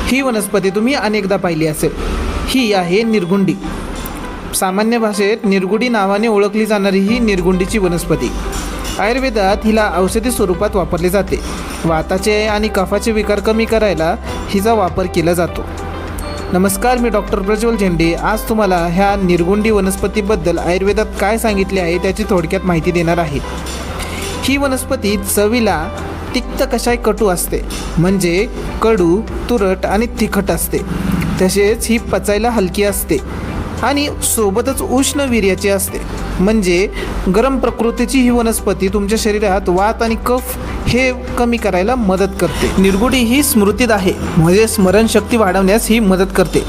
ही वनस्पती तुम्ही अनेकदा पाहिली असेल। ही आहे निरगुंडी। सामान्य भाषेत निरगुडी नावाने ओळखली जाणारी ही निरगुंडीची वनस्पती आयुर्वेदात हिला औषधी स्वरूपात वापरले जाते। वाताचे आणि कफाचे विकार कमी करायला हिचा वापर केला जातो। नमस्कार, मी डॉक्टर प्रज्वल झेंडे आज तुम्हाला ह्या निरगुंडी वनस्पतीबद्दल आयुर्वेदात काय सांगितले आहे त्याची थोडक्यात माहिती देणार आहे। ही वनस्पती चवीला तिक्त कशाय कटू असते, म्हणजे कडू, तुरट आणि तिखट असते। तसेच ही पचायला हलकी असते आणि सोबतच उष्ण वीर्याची असते, म्हणजे गरम प्रकृतीची ही वनस्पती तुमच्या शरीरात वात आणि कफ हे कमी करायला मदत करते। निरगुडी ही स्मृतीद आहे, म्हणजे स्मरणशक्ती वाढवण्यास ही मदत करते।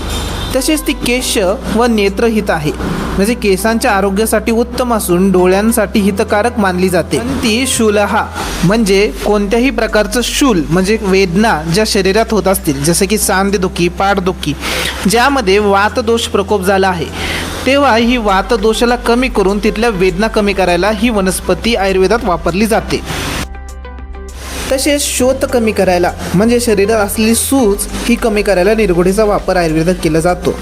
तसेच ती केश व नेत्रहित आहे, म्हणजे केसांच्या आरोग्यासाठी उत्तम असून डोळ्यांसाठी हितकारक मानली जाते। ती शूलहा म्हणजे कोणत्याही प्रकारचं शूल म्हणजे वेदना ज्या शरीरात होत असतील, जसे की सांधेदुखी, पाठदुखी, ज्यामध्ये वातदोष प्रकोप झाला आहे, तेव्हा ही वातदोषाला कमी करून तिथल्या वेदना कमी करायला ही वनस्पती आयुर्वेदात वापरली जाते। तसेच शोथ कमी करायला म्हणजे शरीरात असलेली सूज ही कमी करायला निरगुडीचा वापर आयुर्वेदात केला जातो।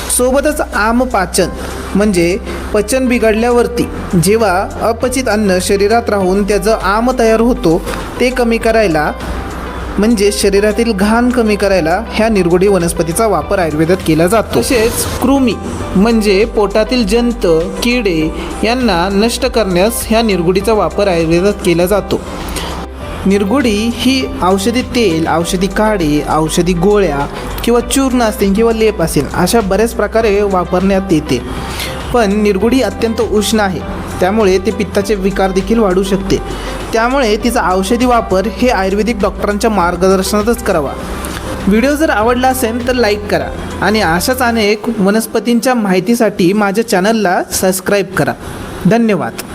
सोबतच आमपाचन म्हणजे पचन बिघडल्यावरती जेव्हा अपचित अन्न शरीरात राहून त्याचं आम तयार होतो ते कमी करायला, म्हणजे शरीरातील घाण कमी करायला ह्या निरगुडी वनस्पतीचा वापर आयुर्वेदात केला जातो। तसेच कृमी म्हणजे पोटातील जंत, किडे यांना नष्ट करण्यास ह्या निरगुडीचा वापर आयुर्वेदात केला जातो। निरगुडी ही औषधी तेल, औषधी काढे, औषधी गोळ्या किंवा चूर्ण असतील किंवा लेप असेल अशा बऱ्याच प्रकारे वापरण्यात येते। पण निरगुडी अत्यंत उष्ण आहे, त्यामुळे ते पित्ताचे विकार देखील वाढू शकते। त्यामुळे तिचा औषधी वापर हे आयुर्वेदिक डॉक्टरांच्या मार्गदर्शनातच करावा। व्हिडिओ जर आवडला असेल तर लाईक करा आणि अशाच अनेक वनस्पतींच्या माहितीसाठी माझ्या चॅनलला सबस्क्राईब करा। धन्यवाद।